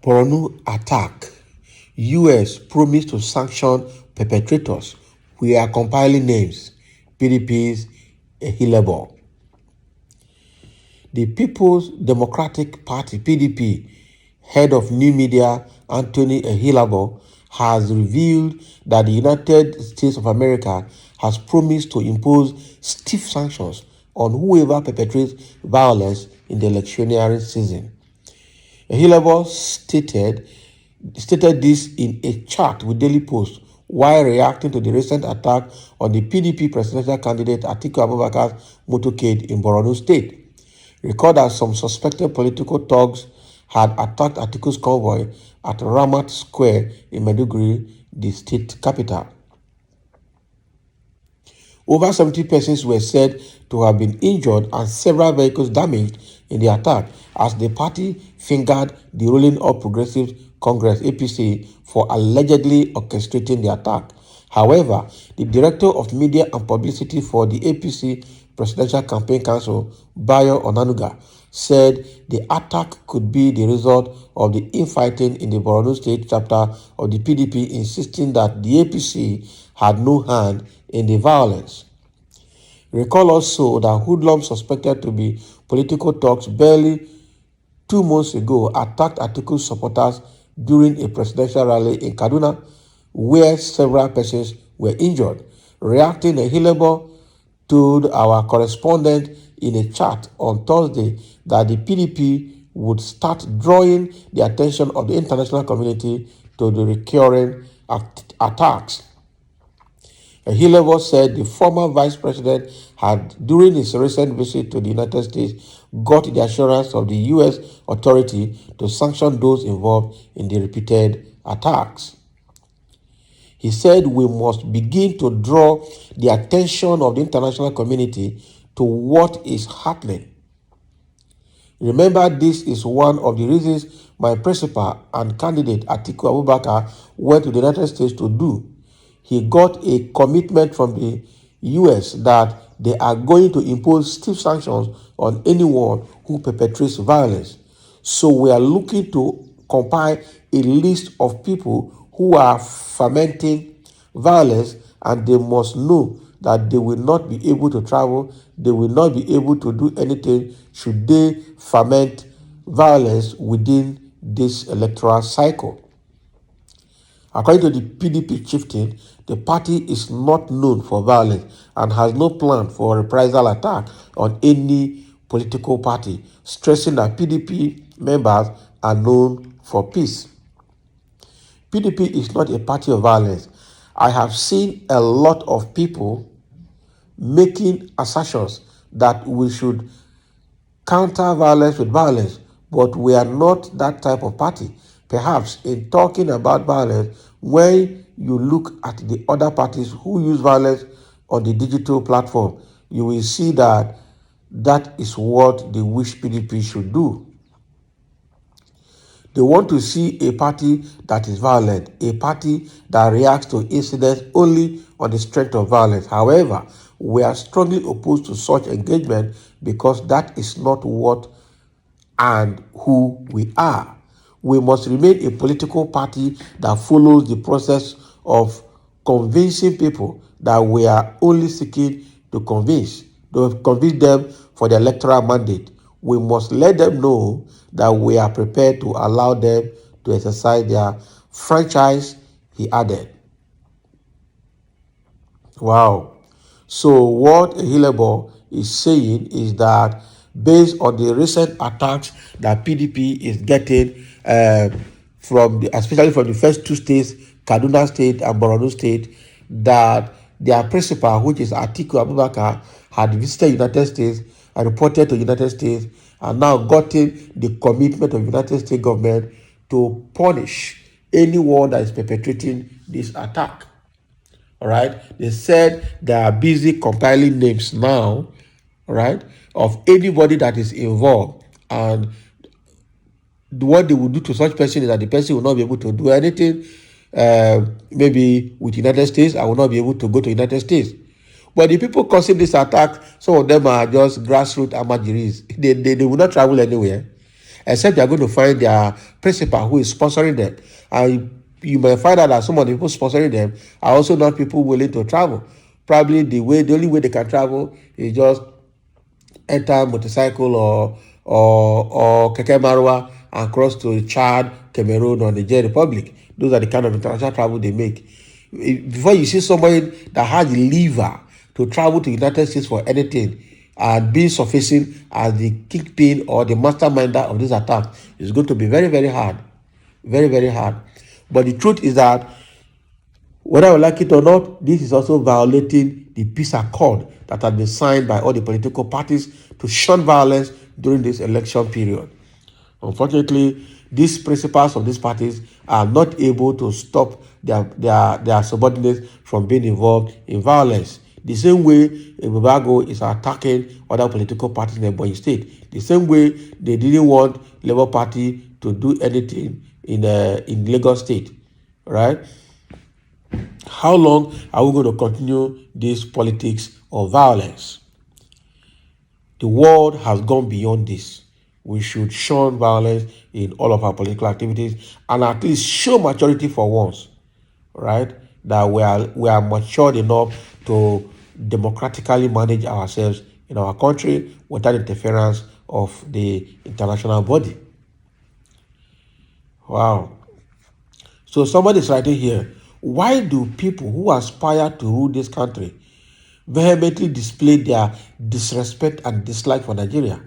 Borno attack. US promised to sanction perpetrators. We are compiling names. PDP's Ehilebo. The People's Democratic Party (PDP) head of new media Anthony Ehilabo has revealed that the United States of America has promised to impose stiff sanctions on whoever perpetrates violence in the electioneering season. Ehilabo stated this in a chat with Daily Post while reacting to the recent attack on the PDP presidential candidate Atiku Abubakar's motorcade in Borno State. Recall that some suspected political thugs had attacked Atiku's convoy at Ramat Square in Maiduguri, the state capital. Over 70 persons were said to have been injured and several vehicles damaged in the attack as the party fingered the ruling All Progressives Congress (APC) for allegedly orchestrating the attack. However, the director of media and publicity for the APC Presidential Campaign Council, Bayo Onanuga, said the attack could be the result of the infighting in the Borno State chapter of the PDP, insisting that the APC had no hand in the violence. Recall also that hoodlums suspected to be political thugs barely 2 months ago attacked Atiku's supporters during a presidential rally in Kaduna, where several persons were injured. Reacting, Ehilebo told our correspondent in a chat on Thursday that the PDP would start drawing the attention of the international community to the recurring attacks. Ehilebo said the former vice president had, during his recent visit to the United States, got the assurance of the U.S. authority to sanction those involved in the repeated attacks. He said we must begin to draw the attention of the international community to what is happening. Remember, this is one of the reasons my principal and candidate Atiku Abubakar went to the United States to do. He got a commitment from the US that they are going to impose stiff sanctions on anyone who perpetrates violence. So we are looking to compile a list of people who are fomenting violence, and they must know that they will not be able to travel, they will not be able to do anything should they foment violence within this electoral cycle. According to the PDP chieftain, the party is not known for violence and has no plan for a reprisal attack on any political party, stressing that PDP members are known for peace. PDP is not a party of violence. I have seen a lot of people making assertions that we should counter violence with violence, but we are not that type of party. Perhaps in talking about violence, when you look at the other parties who use violence on the digital platform, you will see that that is what they wish PDP should do. They want to see a party that is violent, a party that reacts to incidents only on the strength of violence. However, we are strongly opposed to such engagement because that is not what and who we are. We must remain a political party that follows the process of convincing people that we are only seeking to convince them for the electoral mandate. We must let them know that we are prepared to allow them to exercise their franchise, he added. Wow. So what Ehilebo is saying is that based on the recent attacks that PDP is getting especially from the first two states, Kaduna State and Borno State, that their principal, which is Atiku Abubakar, had visited United States and reported to United States and now gotten the commitment of United States government to punish anyone that is perpetrating this attack. All right, they said they are busy compiling names now, all right, of anybody that is involved, and what they will do to such person is that the person will not be able to do anything. Maybe with United States, I will not be able to go to United States. But the people causing this attack, some of them are just grassroots amajiris. They will not travel anywhere, except they are going to find their principal who is sponsoring them. And you may find out that some of the people sponsoring them are also not people willing to travel. Probably the only way they can travel is just enter motorcycle or keke marwa and cross to Chad, Cameroon, or Niger Republic. Those are the kind of international travel they make. Before you see somebody that has the liver to travel to the United States for anything and being sufficing as the kingpin or the masterminder of this attack, it's going to be very, very hard. Very, very hard. But the truth is that whether we like it or not, this is also violating the peace accord that has been signed by all the political parties to shun violence during this election period. Unfortunately, these principals of these parties are not able to stop their subordinates from being involved in violence. The same way Ibubago is attacking other political parties in Ebonyi State. The same way they didn't want Labour Party to do anything in Lagos State, right? How long are we going to continue this politics of violence? The world has gone beyond this. We should shun violence in all of our political activities and at least show maturity for once, right? That we are matured enough to democratically manage ourselves in our country without interference of the international body. Wow. So somebody is writing here, why do people who aspire to rule this country vehemently display their disrespect and dislike for Nigeria?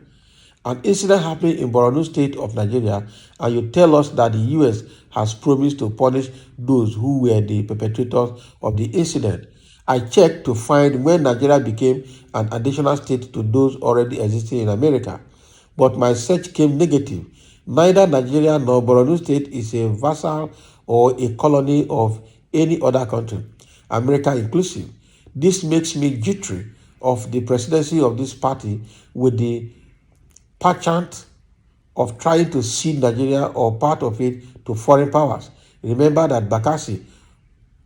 An incident happened in Borno state of Nigeria, and you tell us that the US has promised to punish those who were the perpetrators of the incident. I checked to find when Nigeria became an additional state to those already existing in America, but my search came negative. Neither Nigeria nor Borno state is a vassal or a colony of any other country, America inclusive. This makes me jittery of the presidency of this party with the pageant of trying to cede Nigeria or part of it to foreign powers. Remember that Bakassi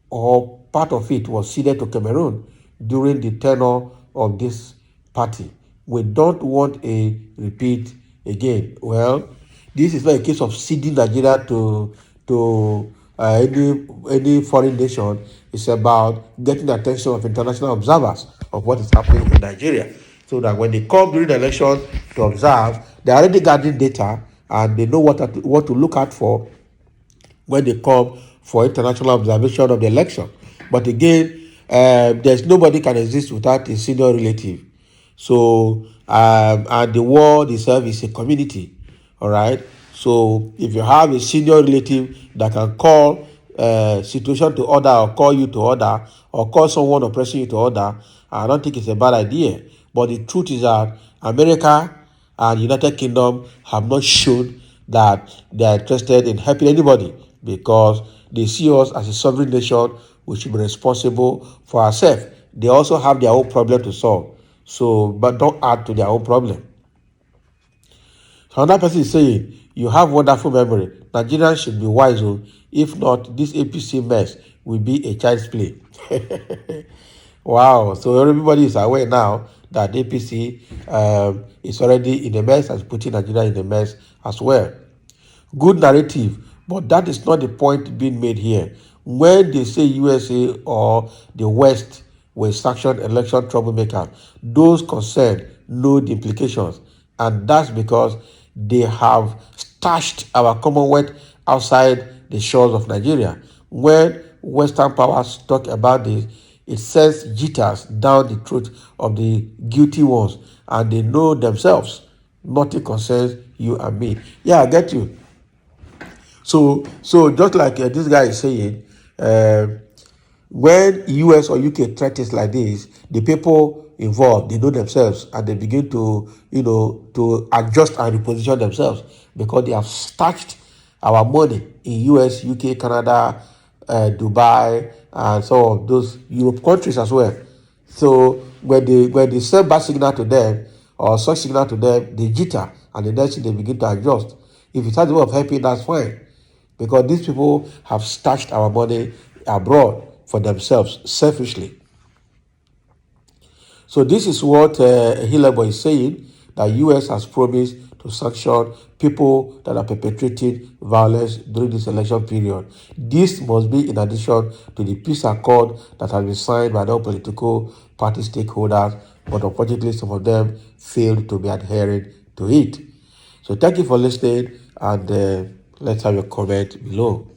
or part of it was ceded to Cameroon during the tenure of this party. We don't want a repeat again. Well, this is not a case of ceding Nigeria to any foreign nation. It's about getting the attention of international observers of what is happening in Nigeria, so that when they come during the election to observe, they're already gathering data and they know what to look out for when they come for international observation of the election. But again, there's nobody can exist without a senior relative. So, and the world itself is a community, all right? So, if you have a senior relative that can call situation to order or call you to order or call someone oppressing you to order, I don't think it's a bad idea. But the truth is that America and United Kingdom have not shown that they are interested in helping anybody because they see us as a sovereign nation. We should be responsible for ourselves. They also have their own problem to solve. So, but don't add to their own problem. So another person is saying, you have wonderful memory. Nigerians should be wise. If not, this APC mess will be a child's play. Wow. So everybody is aware now that APC is already in a mess and putting Nigeria in a mess as well. Good narrative, but that is not the point being made here. When they say USA or the West will sanction election troublemakers, those concerned know the implications, and that's because they have stashed our Commonwealth outside the shores of Nigeria. When Western powers talk about this, it sends jitters down the throat of the guilty ones, and they know themselves. Nothing concerns you and me. Yeah, I get you. So just like this guy is saying, when US or UK threatens like this, the people involved, they know themselves and they begin to, to adjust and reposition themselves because they have stashed our money in US, UK, Canada, Dubai, and some of those Europe countries as well. So when they send bad signal to them or such signal to them, they jitter and the next thing they begin to adjust. If it's has a way of helping, that's fine. Because these people have stashed our money abroad for themselves, selfishly. So this is what Hillary is saying, that U.S. has promised to sanction people that are perpetrating violence during this election period. This must be in addition to the peace accord that has been signed by all political party stakeholders, but unfortunately some of them failed to be adhering to it. So thank you for listening, and let's have your comment below.